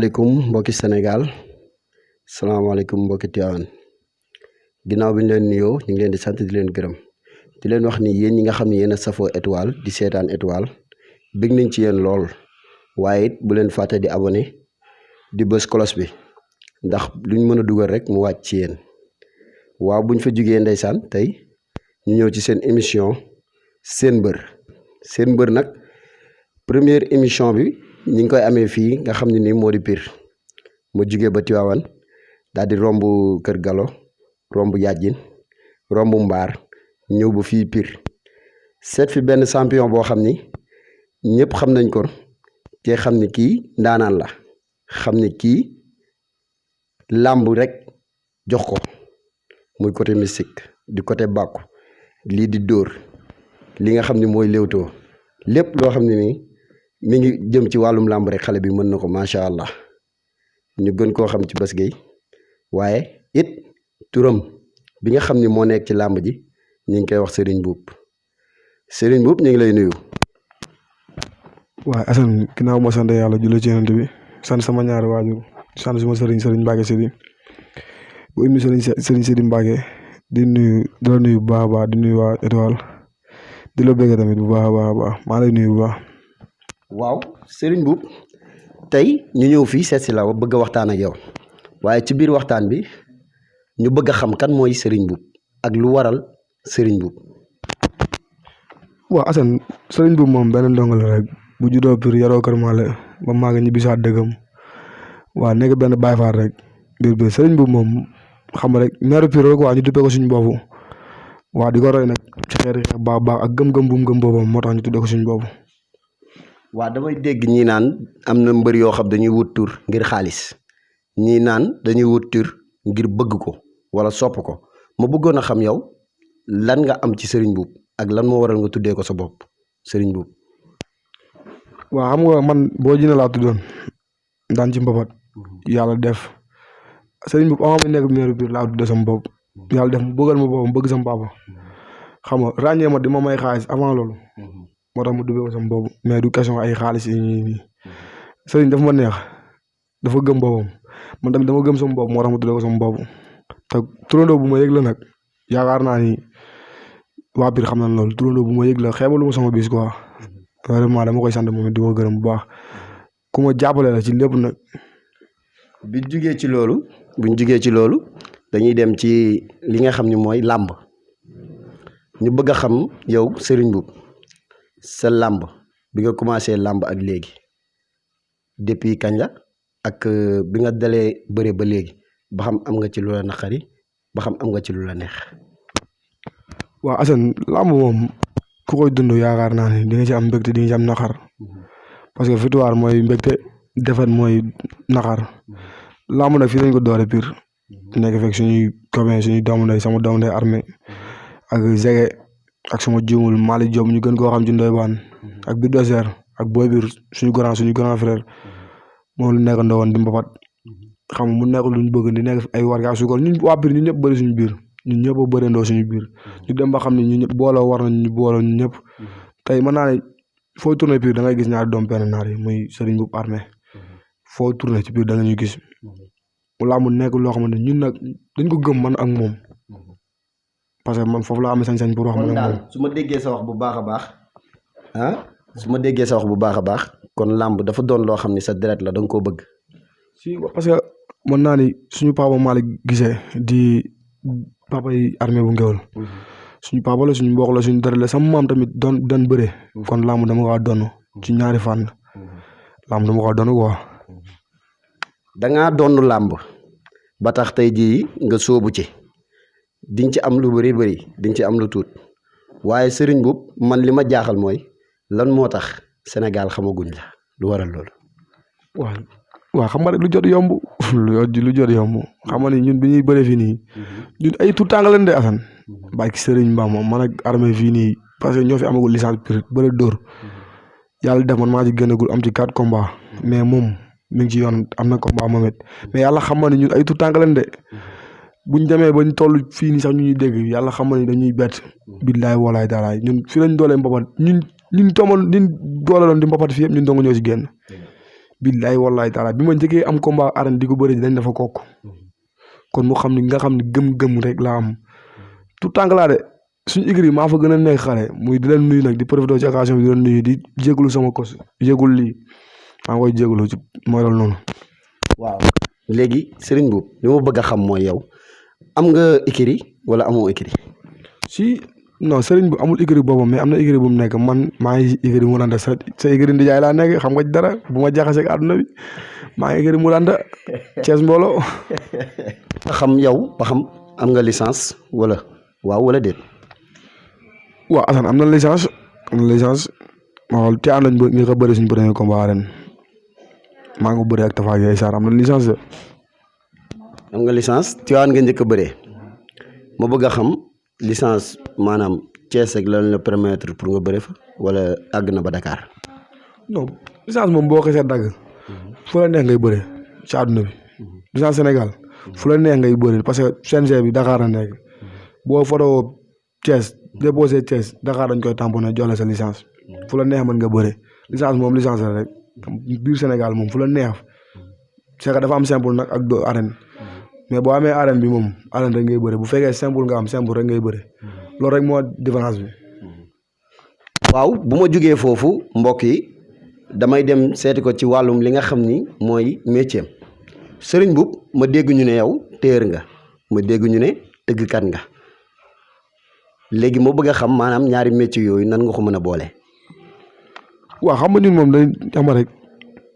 salaamaaleykum mbokki Sénégal salaamaaleykum mbokki Tivaouane ginnaaw bi ñu leen nuyoo ñu ngi leen di sant di leen gërëm di leen wax ni yéen ñi nga xam ne yéen a safoo étoile di seetaan étoile bëgg nañ ci yéen lool waaye it bu leen fàtte di abonné di bës cloche bi ndax luñ mën a dugal rek mu wàcc ci yéen waaw buñ fa jugee ndeysaan tey ñu ñëw ci seen émission seen mbër nag première émission bi ñi ngi koy amee fii nga xam ne nii moo di Pire ma jugee ba Tivaouane daal di romb Kër Galo romb Yajjin romb Mbaar ñëw ba fii Pire seet fi benn champion boo xam ni ñëpp xam nañ ko te xam ni kii ndaanaan la xam ni kii làmb rek jox ko muy côté mystique di côté bàkku lii di dóor li nga xam ni mooy léewtoo lépp loo xam ne nii mi ngi jëm ci wàllum làmb rek xale bi mën na ko macha allah ñu gën koo xam ci Bass Gueye waaye it turam bi nga xam ni moo nekk ci làmb ji ñu ngi koy wax Serigne Mboup ñu ngi lay nuyu. waaye Assane ginnaaw ma sant yàlla julli ci Yonent bi sant sama ñaari waajur sant suma Serigne Mbacke Sidi bu indi Serigne Sidi Mbacke di la nuyu bu baax a baax di nuyu waa étoile di la bëgg tamit bu baax a baax maa lay nuyu bu baax. waaw Serigne Mboup tey ñu ñëw fii seet si la bëgg a waxtaan ak yow waaye ci biir waxtaan bi ñu bëgg a xam kan mooy Serigne Mboup ak lu waral Serigne Mboup. waaw Assane Serigne Mboup moom benn ndongo la rek bu juddoo Pire yaroo Kër Maale ba maa ngi ñibbisaat dëggam waaw nekk benn Baye Fall rek biir Serigne Mboup moom xam rek meeru Pire rek waa ñu duppee ko suñu boobu waaw di ko roy nag ci xeeti xeex baax ak gëm-gëm bu mu gëm boobam moo tax ñu tuddee ko suñu boobu. waaw damay dégg ñii naan am na mbër yoo xam dañuy wut tur ngir xaalis ñii naan dañuy wut tur ngir bëgg ko wala sopp ko ma bëggoon a xam yow lan nga am ci Serigne Mboup ak lan moo waral nga tuddee ko sa bopp Serigne Mboup. waaw xam nga man boo jine laa tuddoon daan ci mbapat yàlla def Serigne Mboup avant ma nekk meeru Pire laa tuddee sama bopp yàlla def mu bëggal ma boppam bëgg sama papa xam nga ràññee ma di ma may xaalis avant loolu. moo tax mu duggee ko sama boobu mais du question ay xaalis yi nii sëriñ dafa ma neex dafa gëm boppam man tamit dama gëm sama bopp moo tax mu duggee ko sama boobu te turandoo bu ma yëg la nag yaakaar naa ni waa Pire xam nañ loolu turandoo bu ma yëg la xeebalu ma sama bis quoi vraiment dama koy sant moom it di ko gërëm bu baax ku ma jàppale la ci lépp nag. buñ jugee ci loolu dañuy dem ci li nga xam ni mooy làmb ñu bëgg a xam yow Serigne Mboup sa làmb bi nga commencé làmb ak léegi depuis kañ la ak bi nga dalee bëre ba léegi ba xam am nga ci lu la naqari ba xam am nga ci lu la neex. waaw Assane làmb moom ku koy dund yaakaar naa ne di nga ci am mbégte di nga ci am naqar parce que victoire mooy mbégte défaite mooy naqar làmb nag fii lañ ko doore Pire nekk fekk suñuy copain suñuy doomu ndey sama doomu ndey armée ak Zege ak sama juumul Malick Diop ñu gën koo xam ci Ndoye Bane ak Bib Doser ak Boy Biir suñu grand frère moom lu nekk ndawoon di mbapat xam mu nekk luñ bëgg di nekk ay warga sukar ñun waa Pire ñun ñëpp bëri suñu biir ñun ñëpp a bërendoo suñu biir ñu dem ba xam ne ñu ñëpp booloo war nañ ñu booloo ñun ñëpp tey mën naa ne foo tourné Pire da ngay gis ñaari doom benn naar yi muy Serigne Mboup armée foo tourné ci Pire da nga ñu gis laa mu nekk loo xamante ñun nag dañ ko gëm man ak moom parce que man foofu laa amee sañ-sañ pour wax man ak moom. su ma déggee sa wax bu baax a baax kon làmb dafa doon loo xam ni sa deret la da nga koo bëgg. si parce que mën naa ni suñu papa Malick gisee di papa yi armée bu Ngéwël suñu papa la suñu mbokk la suñu deret la sama maam tamit doon bëre kon làmb dama kaa donn ci ñaari fànn làmb dama kaa donn quoi. da ngaa donn làmb ba tax tey jii nga sóobu ci. di nga ci am lu bëri di nga ci am lu tuut waaye Serigne Mboup man li ma jaaxal mooy lan moo tax Sénégal xamaguñ la lu waral loolu. waaw xam nga rek lu jot yomb lu jot yomb xam nga ni ñun bi ñuy bëre fii nii ñun ay tout temps nga leen de Assane bàyyi Serigne Mbam moom man ak armée fii nii parce que ñoo fi amagul licence Pire bëre dóor yàlla def man maa ci gënagul am ci 4 combats mais moom mi ngi ci yoon am na combat moom it mais yàlla xam nga ni ñun ay tout temps nga leen de. buñ demee ba ñu toll fii nii sax ñu ñuy dégg yàlla xam na ni dañuy bett billaay walaay daalaay ñun fii lañ doolee mbapat ñun doole doon di mbapat fii yëpp ñun dong ñoo si génn billaay wallaay taala bi ma njëkkee am combat arène di ko bëri dañ dafa kokk kon mu xam ni nga xam ni gëm-gëm rek laa am tout tànk laa de suñu écurie maa fa gën a nekk xale muy di leen nuyu nag di profité ci occasion bi di leen nuyu di jégalu sama kos jégalu lii maa ngi koy jégalu ci mooy loolu noonu. waaw léegi Serigne Mboup li ma bëgg a xam mooy yow am nga écurie wala amoo écurie. si non Serigne bu amul écurie boobam mais am na écurie bu mu nekk man maa ngi écurie mu danda sa écurie Ndiaye laa nekk xam nga dara bu ma jaxasee ak àdduna bi maa ngi écurie mu danda Thiès mbooloo. nga xam yow ba xam am nga licence wala waaw wala déet. waaw Assane am na licence waaw te am nañ ñu ko bëri suñu premier combat ren maa ngi ko bëri ak Tafa Gueye Sarr am na licence de. am nga licence Tivaouane nga njëkk a bëree ma bëgg a xam licence maanaam Thiès ak lan la permettre pour nga bëre fa wala àgg na ba Dakar. non licence moom boo xasee dagg fu la neex ngay bëre ci àdduna bi licence Sénégal fu la neex ngay bëre parce que CNG bi Dakar la nekk boo foto Thiès déposé Thiès Dakar dañ koy tamponné jox la sa licence fu la neex mën nga bëre licence moom licence la rek biir Sénégal moom fu la neex c'est que dafa am simple nag ak do arène mais boo amee arène bi moom arène rek ngay bëre bu fekkee simple nga am simple rek ngay bëre loolu rek moo différence bi. waaw bu ma jugee foofu mbokk yi damay dem seeti ko ci wàllum li nga xam ni mooy métier Serigne Mboup ma dégg ñu ne yow téer nga ma dégg ñu ne tëggkat nga léegi moo bëgg a xam maanaam ñaari métier yooyu nan nga ko mën a boole. waaw xam nga ñun moom dañ xam rek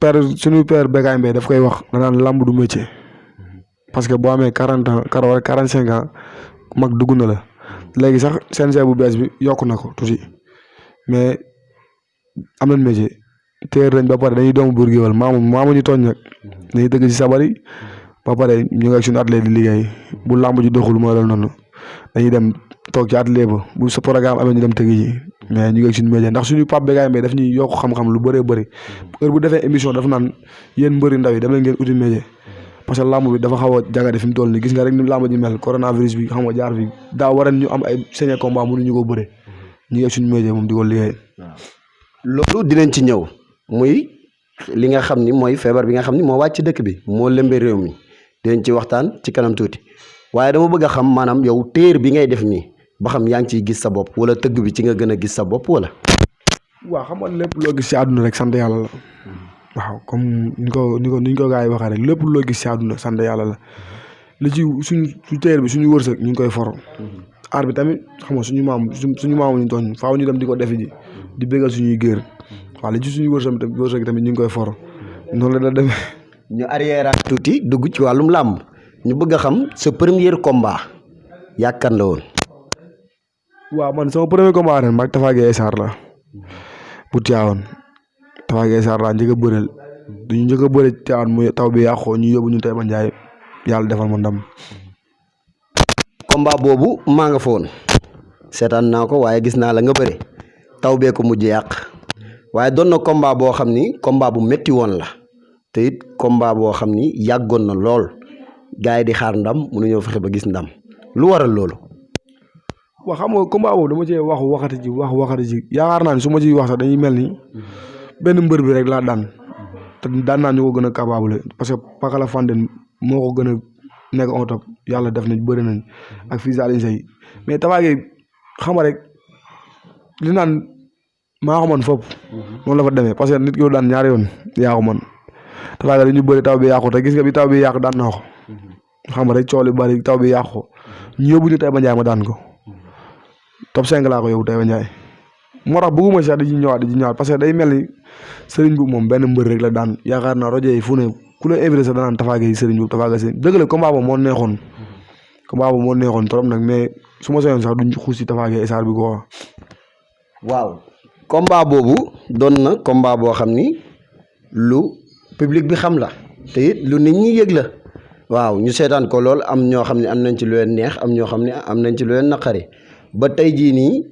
père suñu père Bécaye Mbaye daf koy wax danaan làmb du métier parce que boo amee 40 ans wala 45 ans mag dugg na la léegi sax CNG bu bees bi yokk na ko tuuti mais am nañ métier téer nañ ba pare dañuy doomu buur géwél maamu ñu tooñ nag dañuy tëgg ci sabar yi ba pare ñu ngi ak suñu atelier di liggéey bu làmb ji doxul mooy loolu noonu dañuy dem toog ci atelier ba bu sa programme amee ñu dem tëgg ji mais ñu ngi ak suñu métier ndax suñu Pape Bécaye Mbaye daf ñuy yokk xam-xam lu bëree bëri heure bu defee émission dafa naan yéen mbëri ndaw yi dem leen ngeen uti métier parce que làmb bi dafa xaw a jagade fi mu toll nii gis nga rek ni làmb ji mel coronavirus bi xam nga jaar fi daa waral ñu am ay sañe combat mënuñu ko bëre ñu ngi ak suñu métier moom di ko liggéey. loolu dinañ ci ñëw muy li nga xam ni mooy feebar bi nga xam ni moo wàcc dëkk bi moo lëmbee réew mi dinañ ci waxtaan ci kanam tuuti waaye dama bëgg a xam maanaam yow téer bi ngay def nii ba xam yaa ngi ciy gis sa bopp wala tëgg bi ci nga gën a gis sa bopp wala. waaw xam nga lépp loo gis ci àdduna rek sant yàlla la waaw comme ni ko gars yi waxee rek lépp loo gis ci àdduna sant yàlla la li ci suñu téer bi suñu wërsëg ñu ngi koy for aar bi tamit xam nga suñu maam ñu tooñ faaw ñu dem di ko defi ji di béggal suñuy géer waaw li ci suñu wërsëg tamit ñu ngi koy for noonu la da demee. ñu arrière tuuti dugg ci wàllum làmb ñu bëgg a xam sa premier combat yaakaar la woon. waaw man sama premier combat ren maag Tafa Gueye Sarr la bu Tivaouane Tafa Gueye Sarr laa njëkk a bëreel duñu njëkk a bëre Tivaouane muy taw bi yàqoo ñu yóbbu ñu Taïba Ndiaye yàlla defal ma ndam. combat boobu maa nga fa woon seetaan naa ko waaye gis naa la nga bëre taw bee ko mujj yàq waaye doon na combat boo xam ni combat bu métti woon la te it combat boo xam ni yàggoon na lool gars yi di xaar ndam mënuñoo fexe ba gis ndam lu waral loolu. waaw xam nga combat boobu dama cee waxati ji yaakaar naa ni su ma ciy wax sax dañuy mel ni benn mbër bi rek laa daan te daan naa ñu ko gën a capable parce que Pakala Fandène moo ko gën a nekk on top yàlla def nañ bëri nañ ak fii Alioune Seye mais Tafa Gueye xam nga rek li naan maa ko mën fopp noonu la fa demee parce que nit ki yow daan ñaari yoon yaa ko mën Tafa Gueye dañu bëri taw bi yàqu te gis nga bi taw bi yàqu daan naa ko xam nga rek coow li bari taw bi yàqu ñu yóbbu ñu Taïba Ndiaye ma daan ko top 5 laa ko yóbbu Taïba Ndiaye moo tax bëgguma sax di ci ñëwaat parce que day mel ni Serigne Mboup moom benn mbër rek la daan yaakaar naa rajo yi fu ne ku la invité sax danaan Tafa Gueye Serigne Mboup Tafa Gueye Serigne dëgg la combat boobu moo neexoon trop nag mais su ma sañoon sax duñ xuus ci Tafa Gueye Sarr bi ko waaw combat boobu doon na combat boo xam ni lu public bi xam la te it lu nit ñi yëg la waaw ñu seetaan ko lool am ñoo xam ne am nañ ci lu leen neex am ñoo xam ne am nañ ci lu leen naqari ba tey jii nii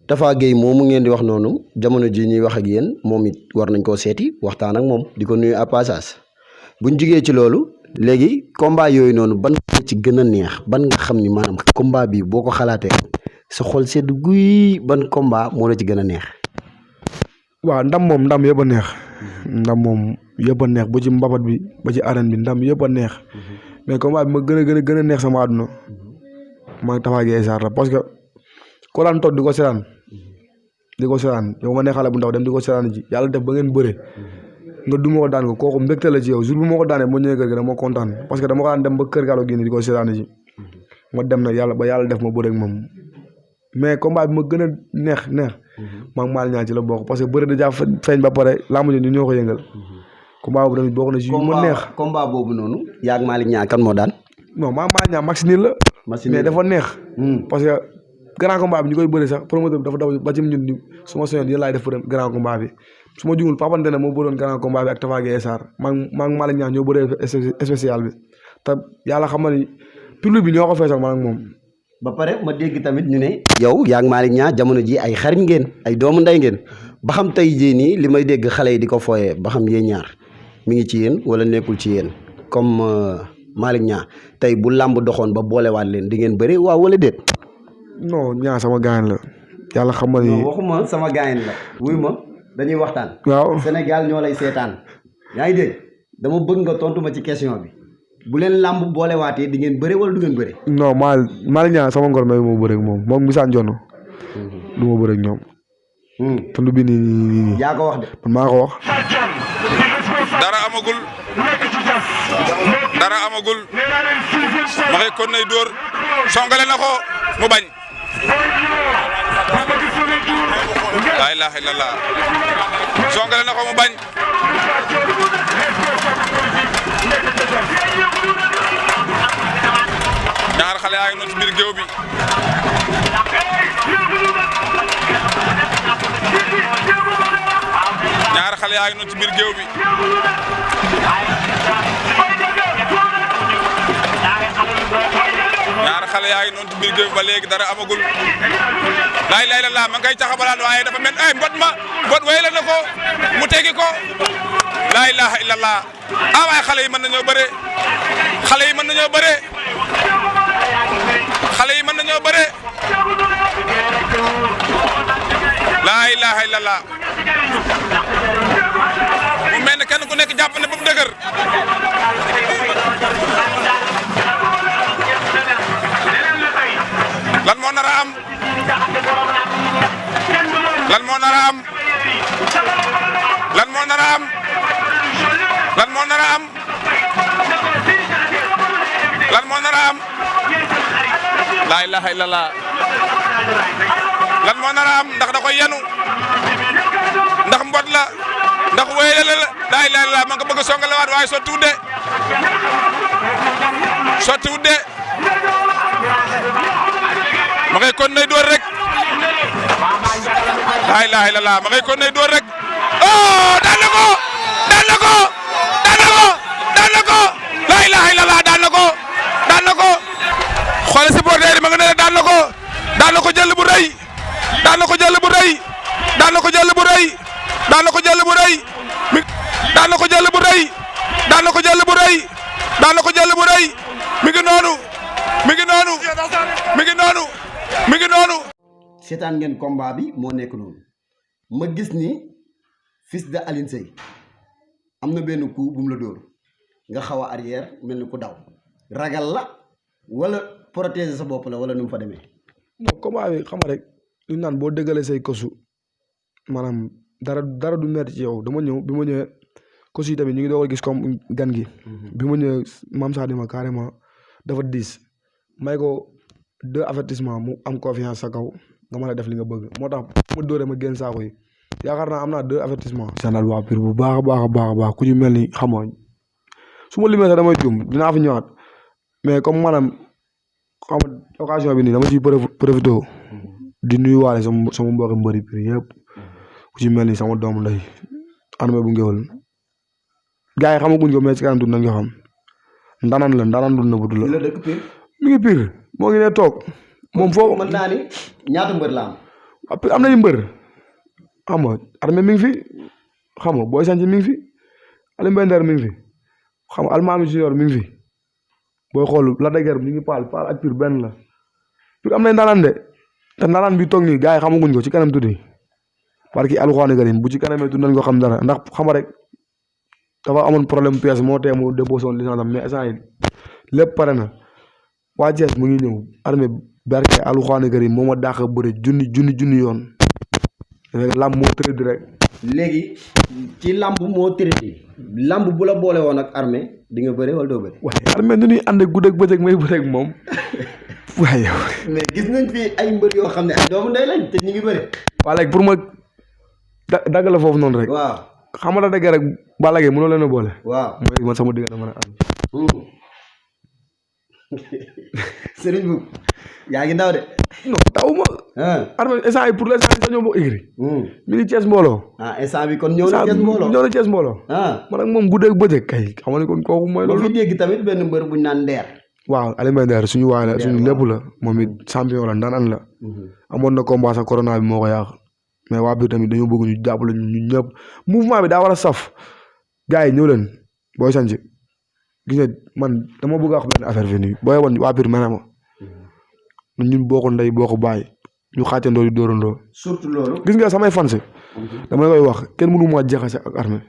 Tafa Gueye moomu ngeen di wax noonu jamono jii ñuy wax ak yéen moom it war nañ koo seeti waxtaan ak moom di ko nuyu à passage buñ jugee ci loolu léegi combat yooyu noonu ban ci gën a neex ban nga xam ni maanaam combat bi boo ko xalaatee sa xol sedd guy ban combat moo la ci gën a neex. waaw ndam moom ndam yëpp a neex ndam moom yëpp a neex ba ci mbapat bi ba ci arène bi ndam yëpp a neex mais combat bi ma gën a neex sama àdduna maa Tapha Gueye Sarr la parce que ko daan toog di ko seetaan yow ma ne xale bu ndaw dem di ko seetaan ji yàlla def ba ngeen bëre nga duma ko daan ko kooku mbégte la ci yow jour bi moo ko daanee moo ñëwee kër ga dama kontaan parce que dama ko daan dem ba kër Gallo Guèye di ko seetaan ji ma dem na yàlla ba yàlla def ma bëre ak moom mais combat bi ma gën a neex maa ngi Malick Niang ci la bokk parce que bëre dèjà feeñ ba pare laamu ñu ñoo ko yëngal combat boobu tamit bokk na ci ma neex. combat boobu noonu yaa ak Malick Niang kan moo daan. non maa Malick Niang max nii la. mais dafa neex. parce que grand combat bi ñu koy bëri sax promoteur bi dafa daw ba ci ñun ni su ma soñoon yéen laay def grand combat bi su ma jugul Papa Ndene moo bëroon grand combat bi ak Tapha Gueye Sarr maa ngi Malick Niang ñoo bëree spécial bi te yàlla xam na ni public bi ñoo ko feesal man ak moom. ba pare ma dégg tamit ñu ne. yow yaa ngi Malick Niang jamono ji ay xarit ngeen ay doomu nday ngeen ba xam tey jii nii li may dégg xale yi di ko fooyee ba xam yéen ñaar mi ngi ci yéen wala nekkul ci yéen comme Malick Niang tey bu làmb doxoon ba boolewaat leen di ngeen bëri waaw wala déet. non Niang sama gaañ la yàlla xam nga ni. non waxuma sama gaañ la wuy ma dañuy waxtaan. waaw Sénégal ñoo lay seetaan yaa ngi dégg dama bëgg nga tontu ma ci question bi bu leen làmb boolewaatee di ngeen bëri wala du ngeen bëri. non Malick Niang sama ngor may moo bëri ak moom Moussa Ndiono du ma bëri ak ñoom. te lu bi nii. yaa ko wax de. man maa ko wax. dara amagul ma ngay kon nay dóor songale na ko mu bañ laa ilaaha illallah songale na ko mu bañ ñaar xale yaa ngi noonu ci biir géew bi ñaar xale yaa ngi noonu ci biir géew bi ñaar xale yaa ngi noonu ci biir géew bi ba léegi dara amagul laa ilaaha illallaah ma ngay caxabalaan waaye dafa mel ay mbot wéyale na ko mu tegi ko laa ilaaha illallaah waaye xale yi mën nañoo bëre xale yi mën nañoo bëre laa ilaaha illallaah mu mel ne kenn ku nekk jàpp ne ba mu dëgër lan moo nar a am lan moo nar a am lan moo nar a am lan moo nar a am lan moo nar a am laa ilaaha illallaah lan moo nar a am ndax da koy yenu ndax mbot la ndax wéyale la laa ilaaha illallaah ma nga bëgg a songalewaat waaye sottiwut de ma ngay kon nay door rek laa ilaaha illallaah ma ngay kon nay door rek oh daan na ko laa ilaaha illallaah daan na ko xoolal supporter yi ma nga ne daan na ko jël bu rëy daan na ko jël bu rëy mi ngi noonu seetaan ngeen combat bi moo nekk noonu ma gis ni fils de Alioune Seye am na benn coup bu mu la dóor nga xaw a arrière mel ni ku daw ragal la wala protéger sa bopp la wala nu mu fa demee. non combat bi xam nga rek li ñu naan boo dëggalee say kosu maanaam dara du metti ci yow dama ñëw bi ma ñëwee kosu yi tamit ñu ngi doog a gis comme gan gi. bi ma ñëwee maam Sadio ma carrément dafa diis may ko 2 avertissement mu am confiance sa kaw nga mën a def li nga bëgg moo tax ma dóoree ma génn saako yi yaakaar naa am naa 2 avertissement. sanal waa Pire bu baax a baax ku ñu mel ni xamoo su ma limee sax damay juum dinaa fi ñëwaat mais comme maanaam xam nga occasion bi nii dama ciy profité di nuyuwaale sama mbokki mbëri Pire yëpp ku ci mel ni sama doomu ndey Armé bu Ngéwël gars yi xamaguñ ko mais ci kanam tuuti nañ ko xam ndaanaan du nëbbatu la. la dëkk Pire. mi ngi Pire moo ngi ne toog moom foofu. mën naa ni ñaata mbër la am. am nañu mbër xam nga Armé mi ngi fi xam nga Boy Sanci mi ngi fi Aliou Mbender mi ngi fi xam nga Almaami Junior mi ngi fi booy xool la dëgër mi ngi paal ak Pire benn la Pire am nañ ndaanaan de te ndaanaan bi toog nii gars yi xamaguñ ko ci kanam tuuti parce que alxuraan karim bu ci kanamee tuuti nañ ko xam dara ndax xam nga rek dafa amoon problème pièce moo tee mu déposé woon licence am mais instant yi lépp pare na waa Thiès mu ngi ñëw armée barke alxuraan karim moo ma dàq bëre junni yoon làmb moo tëdd rek. léegi ci làmb moo tëdd làmb bu la boole woon ak armée di nga bëre wala doo bëre. waaye armée nu ñuy ànd ak guddeeg bëccëg may bëre ak moom waaye yow. mais gis nañ fi ay mbër yoo xam ne ay doomu ndey lañ te ñu ngi bëre. waa léegi pour ma dagg la foofu noonu rek. waaw xam nga da rek Balla Gaye mënoo leen a boole. waaw mooy man sama diggante man ak armée. Serigne Mboup yaa ngi ndaw de. non taw ma. armée instant yi pour l'instant dañoo bokk écrit. mi ngi Thiès mbooloo. instant bi kon ñëw na Thiès mbooloo ñëw na Thiès mbooloo. man ak moom guddeeg bëccëg kay xam nga ni kon kooku mooy loolu. fi dégg tamit benn mbër bu ñu naan Nder. waaw Alioune Nder suñu waay la suñu lépp la moom it champion la ndaanaan la. amoon na combat sax corona bi moo ko yàq mais waa biir tamit dañoo bëgg ñu jàppale ñu ñëpp mouvement bi daa war a saf gars yi ñëw leen booy sanc gis nga man dama bëgg a wax benn affaire fi nii booy woon waa biir mene ma ñun boo ko ndey boo ko bàyyi ñu xaacandoo di dóorandoo. surtout loolu. gis nga samay fans damay koy wax kenn mënu ma jaxase ak armée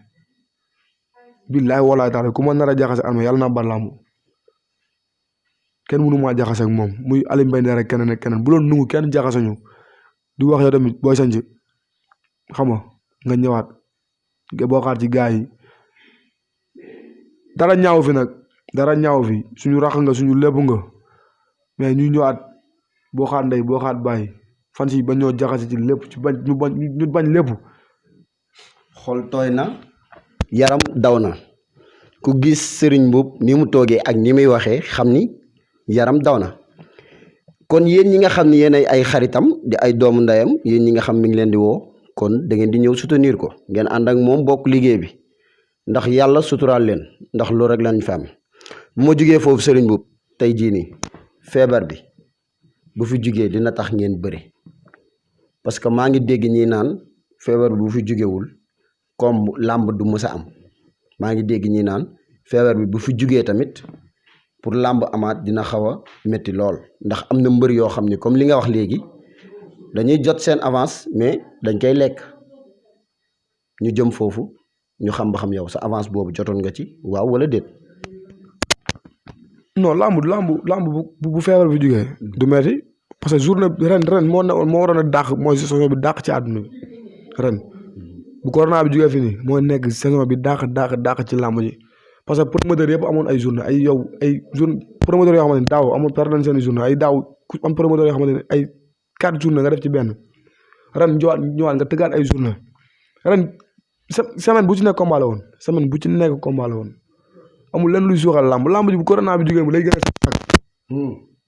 billaay walaay taala ku ma nar a jaxase armée yàlla naa ba làmb kenn mënu maa jaxase ak moom muy Alioune Mbaye rek keneen ak keneen bu doon nungu kenn jaxase ñu di wax yow tamit booy sanc xam nga ñëwaat nga bokkaat ci gars yi dara ñaaw fi nag dara ñaaw fi suñu rax nga suñu lépp nga mais ñu ñëwaat boo xaat ndey boo xaat bàyyi fan si ba ñoo jaxase ci lépp ci bañ ñu bañ lépp. xol tooy na yaram daw na ku gis Serigne Mboup ni mu toogee ak ni muy waxee xam ni yaram daw na kon yéen ñi nga xam ne yéen ay xaritam di ay doomu ndeyam yéen ñi nga xam mi ngi leen di woo kon da ngeen di ñëw soutenir ko ngeen ànd ak moom bokk liggéey bi ndax yàlla suturaal leen ndax loolu rek lañ fi am bu ma jugee foofu Serigne Mboup tey jii nii feebar bi bu fi jugee dina tax ngeen bëri parce que maa ngi dégg ñi naan feebar bi bu fi jugewul comme làmb du mës a am maa ngi dégg ñi naan feebar bi bu fi jugee tamit pour làmb amaat dina xaw a métti lool ndax am na mbër yoo xam ne comme li nga wax léegi dañuy jot seen avance mais dañ koy lekk ñu jëm foofu ñu xam ba xam yow sa avance boobu jotoon nga ci waaw wala déet. non làmb bu feebar bi jugee du metti parce que journée ren moo waroon a dàq mooy saison bi dàq ci àdduna bi ren bu corona bi jugee fi nii mooy nekk saison bi dàq ci làmb ji parce que promoteur yëpp amoon ay journée ay journée promoteur yoo xamante ne daaw amul perte nañ seen journée ay daaw ku am promoteur yoo xamante ne ay 4 journée nga def ci benn ren ñëwaat nga tëggaat ay journée ren semaine bu ci nekk combat la woon semaine bu ci nekk combat la woon amul lenn luy suuxal làmb ji bu corona bi jugee mu lay gën a sax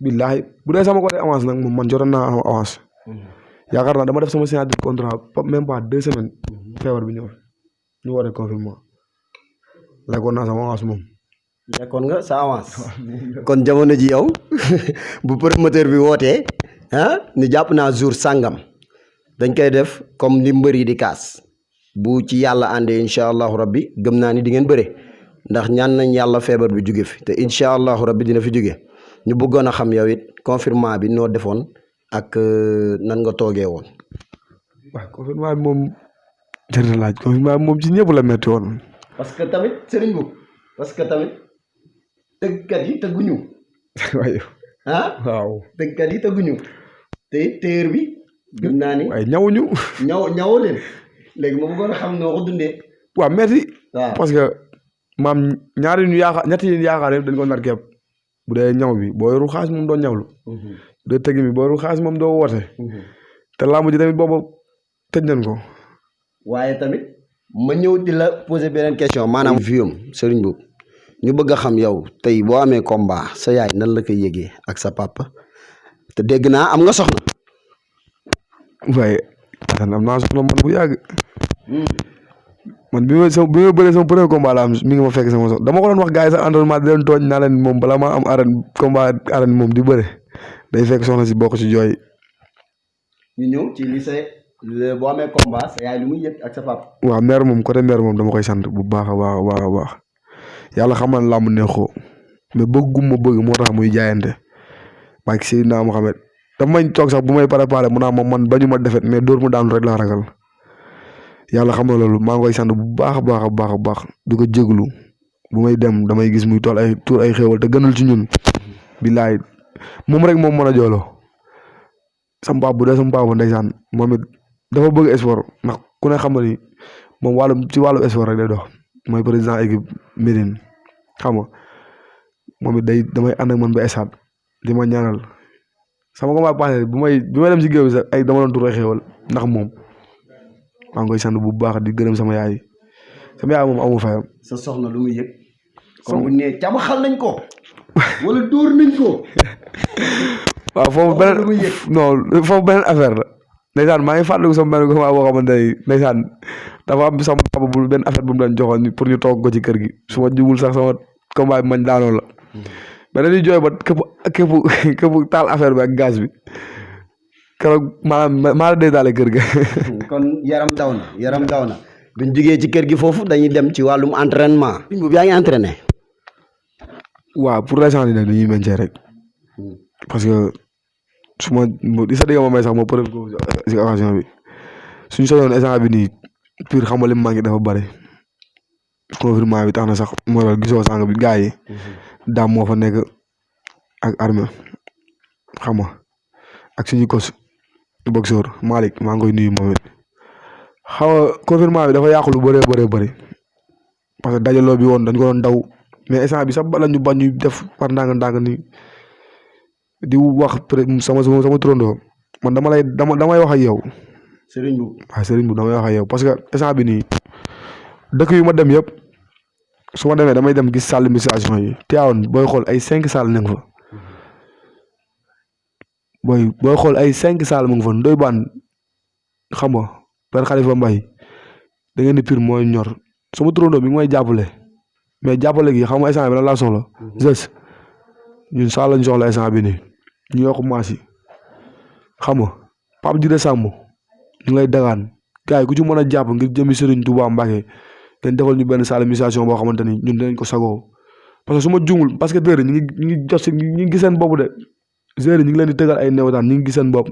billaahi bu dee sama côté avance nag moom man jotoon naa am avance yaakaar naa dama def sama signature contrat même pas 2 semaines feebar bi ñëw ñu war a confinement lekkoon naa sama avance moom. lekkoon nga sa avance kon jamono ji yow bu promoteur bi wootee ni jàpp naa jour sàngam dañ koy def comme ni mbër yi di kaas bu ci yàlla àndee incha allahu rabbi gëm naa ni di ngeen bëre ndax ñaan nañ yàlla feebar bi jóge fi te incha allahu rabbi dina fi jóge ñu bëggoon a xam yow it confinement bi noo defoon ak nan nga toogee woon. waaw confinement bi moom jërë laaj confinement bi moom ci ñëpp la metti woon. parce que tamit Serigne Mboup parce que tamit tëggkat yi tëgguñu. waaye. waaw tëggkat yi tëgguñu te téer bi. gëm naa ni waaye ñawuñu. ñawoo leen léegi ma bëggoon a xam noo ko dundee. waaw merci. waaw parce que maam ñetti yi yaakaar yëpp dañ ko nar képp bu dee ñaw bi boo yorul xaalis moom doo ñawlu. bu dee tëgg bi boo yorul xaalis moom doo woote. te làmb ji tamit boobu tëj nañ ko. waaye tamit ma ñëw di la poser beneen question maanaam. viom Serigne Mboup ñu bëgg a xam yow tey boo amee combat sa yaay nan la koy yëgee ak sa papa te dégg naa am nga soxna. waaye am naa soxna man bu yàgg. man bi ma bëree sama premier combat la am mi ngi ma fekk sama soxna dama ko doon wax gars yi sax entraînement di leen tooñ naa leen moom balaa maa am arène moom di bëre day fekk soxna si bokk ci jooy. ñu ñëw ci lycée boo amee combat sa yaay lu muy yëg ak sa papa. waaw mère moom côté mère moom dama koy sant bu baax a baax yàlla xam na làmb neexoo mais bëgguma bëgg moo tax muy jaayante maa ngi Seydina Mohamed dafa may toog sax bu may préparé mu naa ma man bañu ma defet mais dóor mu daanu rek laa ragal yàlla xam na loolu maa ngi koy sant bu baax a baax a baax a baax di ko jéglu bu may dem damay gis muy tool ay tuur ay xéewal te gënal ci ñun billaay moom rek moom mën a jooloo sama papa bu dee sama papa ndeysaan moom it dafa bëgg sport ndax ku ne xam nga ni moom ci wàllu sport rek lay dox mooy président équipe Médine xam nga moom it damay ànd ak man ba stade di ma ñaanal sama combat passé bi may dem si géew bi sax ay dama doon tur ay xéewal ndax moom maa ngi koy sant bu baax di gërëm sama yaay moom amu fayam. sa soxna lu muy yëg. comme bu nee cabaxal nañ ko. wala dóor nañ ko. waaw foofu beneen affaire la. ndeysaan maa ngi fàttaliku sama benn combat boo xamante ne ndeysaan dafa am sama papa bu benn affaire bu mu doon joxoon pour ñu toog ko ci kër gi su ma jugul sax sama combat bi mañ daanoo la. mais dañuy jooy ba képp taal affaire bi ak gaz bi keroog maanaam maa la dee daale kër ga. kon yaram daw na buñ jugee ci kër gi foofu dañuy dem ci wàllum entraînement. boobu yaa ngi entraîné. waaw pour l'instant nii nag dañuy meññee rek parce que su ma di sa dégg ma may sax ma profité si occasion bi suñu soxla instant bi nii pur xam nga li mu manqué dafa bëri confinement bi tax na sax moo tax gisoo sànq bi gars yi daam moo fa nekk ak armée xam nga ak suñu kos boxeur Malick maa ngi koy nuyu moom it xaw a confinement bi dafa yàqu lu bëree parce que dajaloo bi woon dañ ko doon daw mais instant bi sax bala ñu bañ ñu def par ndànk-ndànk ni di wax sama turandoo man damay wax ak yow. Serigne Mboup waaw Serigne Mboup damay wax ak yow parce que instant bi nii dëkk yu ma dem yëpp su ma demee damay dem gis salle de musculation yi Tivaouane booy xool ay 5 salles nekk fa booy xool ay 5 salles mu ngi fa Ndoye Bane xam nga Père Khalifa Mbaye da ngeen di pire mooy ñor sama turandoo bi ngi may jàppale mais jàppale gi xam nga instant bi lan laa soxla. juste ñun salle lañ soxla instant bi nii ñu yokk maas yi xam nga Pape Djide Samb ñu ngi lay dagaan gars yi ku ci mën a jàpp ngir jëmi Serigne Touba Mbacké ngeen defal ñu benn salle de musculation boo xamante ni ñun dinañ ko sagoo parce que su ma juumul parce que tey ñu ngi jot si ñu ngi gis seen bopp de gérer ñu ngi leen di tëgal ay néewtaan ñu ngi gis seen bopp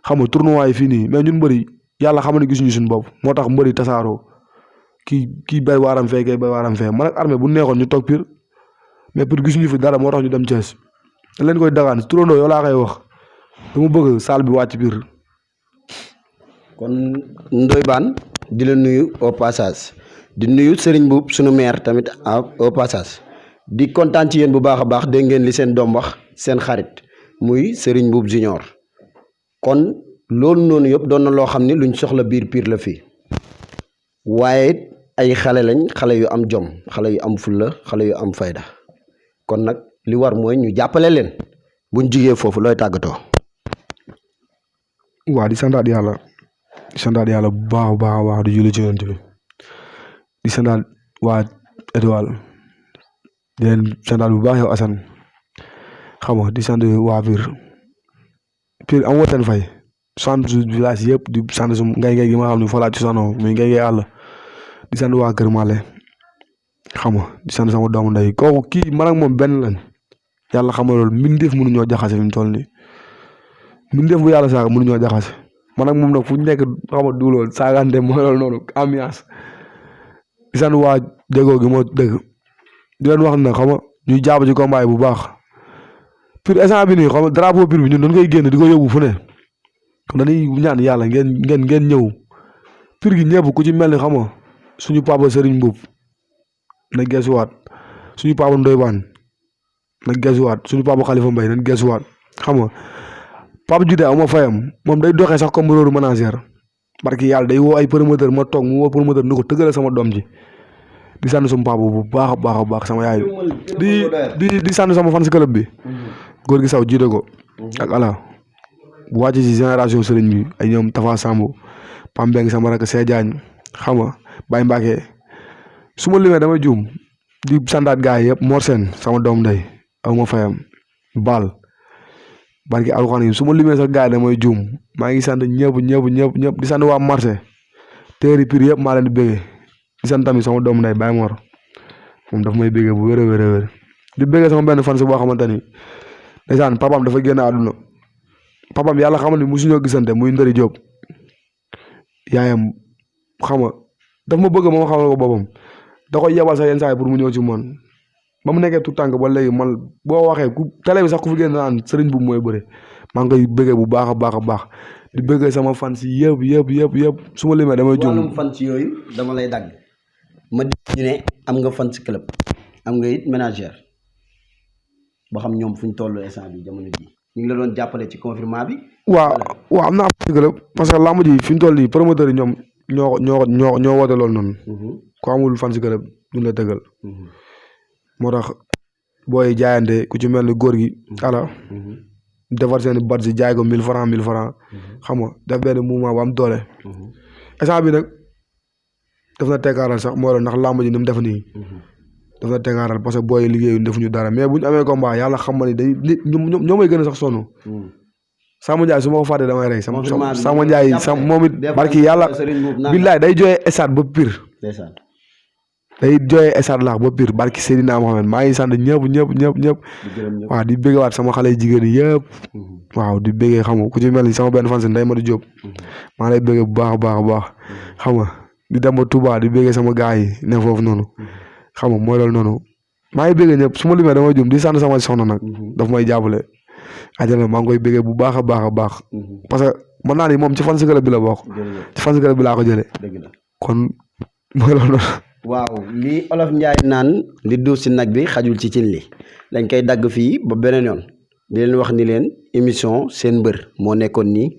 xam nga tournoi yi fii nii mais ñun mbëri yàlla xam ne gisuñu suñu bopp moo tax mbëri tasaaroo kii bay waaram fee kay bay waaram fee man ak armée bu neexoon ñu toog pire mais pour gisuñu fi dara moo tax ñu dem Thiès dañ leen koy dagaan si turandoo yow laa koy wax dama bëgg salle bi wàcc biir. kon Ndoye Bane di la nuyu au passage di nuyu Serigne Mboup sunu maire tamit au passage di kontaan ci yéen bu baax a baax dégg ngeen li seen doom wax seen xarit muy Serigne Mboup Junior kon loolu noonu yëpp doon na loo xam ni luñ soxla biir Pire la fii waaye ay xale lañ xale yu am jom xale yu am fulla xale yu am fayda kon nag li war mooy ñu jàppale leen buñ jugee foofu looy tàggatoo. waa di santaat yàlla bu baax a baax di julli ci yonent bi di santaat waa étoile di leen santaat bu baax yow Assane xam nga di sant waa Pire am woo seen fay sant village yëpp di sant sum ngay gi ma xam ne fa laa ci sanoo muy ngay àll di sant waa Kër Male xam nga di sant sama doomu ndey kooku kii man ak moom benn lañ yàlla xam nga loolu mbindeef mënuñoo jaxase fi mu toll nii mbindeef bu yàlla saaga mënuñoo jaxase man ak moom nag fu ñu nekk xam nga duulool saagante mooy loolu noonu ambiance di sant waa déggoo gi moo dëgg di leen wax nag xam nga ñuy jàpp ci combat yi bu baax Pire instant bi nii xam nga drapeau Pire bi ñun dañ koy génn di ko yóbbu fu ne kon dañuy ñaan yàlla ngeen ñëw Pire gi ñëpp ku ci mel ni xam nga suñu papa Serigne Mboup na gesuwaat suñu papa Ndoye Bane na gesuwaat suñu papa Khalifa Mbaye na gesuwaat xam nga Pape Djide ama fayam moom day doxee sax comme rôle manager parce que yàlla day woo ay promoteur ma toog mu woo promoteur ni ko tëggale sama doom ji di sant sama papa bu baax a baax sama yaay di sant sama fans club bi góor gi saw jiite ko ak ala bu wàcc ci génération Serigne bi ay ñoom Tafa Samb Pam Mbeng sama rak See Diagne xam nga Baye Mbacke su ma limee damay juum di santaat gars yi yëpp Mor Sène sama doom ndey aw ma fayam Baal barki alxuraan yi su ma limee sax gars yi damay juum maa ngi sant ñëpp di sant waa marché teeri Pire yëpp maa leen di bëggee di sant tamit sama doom ndey Baye Mor moom daf may bëggee bu wér a wér di bëggee sama benn fan si boo xamante ni ndeysaan papaam dafa génn àdduna papaam yàlla xamal ni musuñoo gisante muy Ndëri Diop yaayam xam nga daf ma bëgg ma xamal ko boppam da koy yebal sax yenn saa yi pour mu ñëw ci man ba mu nekkee tout tànk ba léegi man boo waxee ku télé bi sax ku fi génn naan Serigne Mboup mooy bëre maa ngi koy bëggee bu baax a baax a baax di bëggee sama fan si yëpp su ma limee damay juum. wàllum fan si yooyu dama lay dagg ma di ñu ne am nga fan si club am nga it ménagère boo xam ñoom fu ñu toll instant bi jamono ji ñu ngi la doon jàppale ci confinement bi. waaw am naa fan si club parce que lamb ji fi ñu toll nii promoteur yi ñoom ñoo woote loolu noonu. ku amul fan si club duñ la tëggal. moo tax booy jaayante ku ci mel ni góor gi ala defar seen bat si jaay ko 1000 francs xam nga def benn mouvement bu am doole instant bi nag daf na teggaaral sax moo la ndax làmb ji ni mu def nii daf na teggaaral parce que booy liggéeyu defuñu dara mais bu ñu amee combat yàlla xam ma ni day nit ñoo may gën a sax sonn Samba Ndiaye su ma ko fàttee damay rey Samba Ndiaye moom it barki yàlla billaay day jooyee esat ba pire day jooyee esat laax ba pire barki Seydina Mohamed maa ngi sant ñëpp waaw di bëggewaat sama xale jigéen yi yëpp waaw di bëggee xam nga ku ci mel ni sama benn fan si Ndeye Madi Diop maa lay bëggee bu baax a baax xam nga di dem ba Touba di bëggee sama gars yi ne foofu noonu xam nga mooy loolu noonu maa ngi bëggee ñëpp su ma limee damay jum di sant sama soxna nag daf may jàppale ajana maa ngi koy bëggee bu baax a baax parce que mën naa ni moom ci fan si club bi la bokk ci fan si club bi laa ko jëlee kon mooy loolu noonu. waaw li olof Njaay naan li duuf si nag bi xajul ci cin li dañ koy dagg fii ba beneen yoon di leen wax ni leen émission seen mbër moo nekkoon nii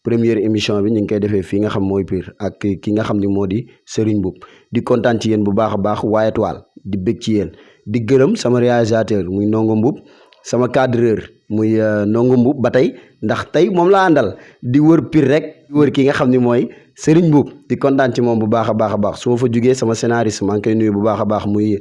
première émission bi ñu ngi koy defee fii nga xam mooy Pire ak ki nga xam ni moo di Serigne Mboup di kontaan ci yéen bu baax a baax waaye étoile di bëgg ci yéen di gërëm sama réalisateur muy Ndongo Mboup sama cadreur muy Ndongo Mboup ba tey ndax tey moom laa àndal di wër Pire rek di wër ki nga xam ni mooy Serigne Mboup di kontaan ci moom bu baax a baax su ma fa jugee sama scénariste maa ngi koy nuyu bu baax a baax muy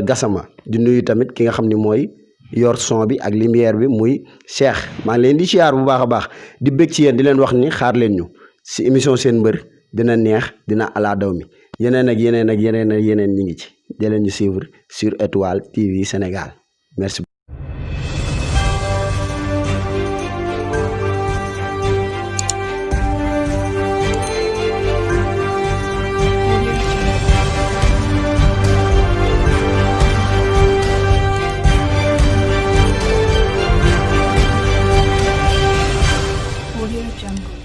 Gassama di nuyu tamit ki nga xam ni mooy yor son bi ak lumière bi muy Cheikh maa ngi leen di siyaar bu baax a baax di bëgg ci yéen di leen wax ni xaar leen ñu si émission seen mbër dina neex dina ala daw mi yeneen ñi ngi ci di leen ñu suivre sur Étoile TV Sénégal merci. Audio Jungle.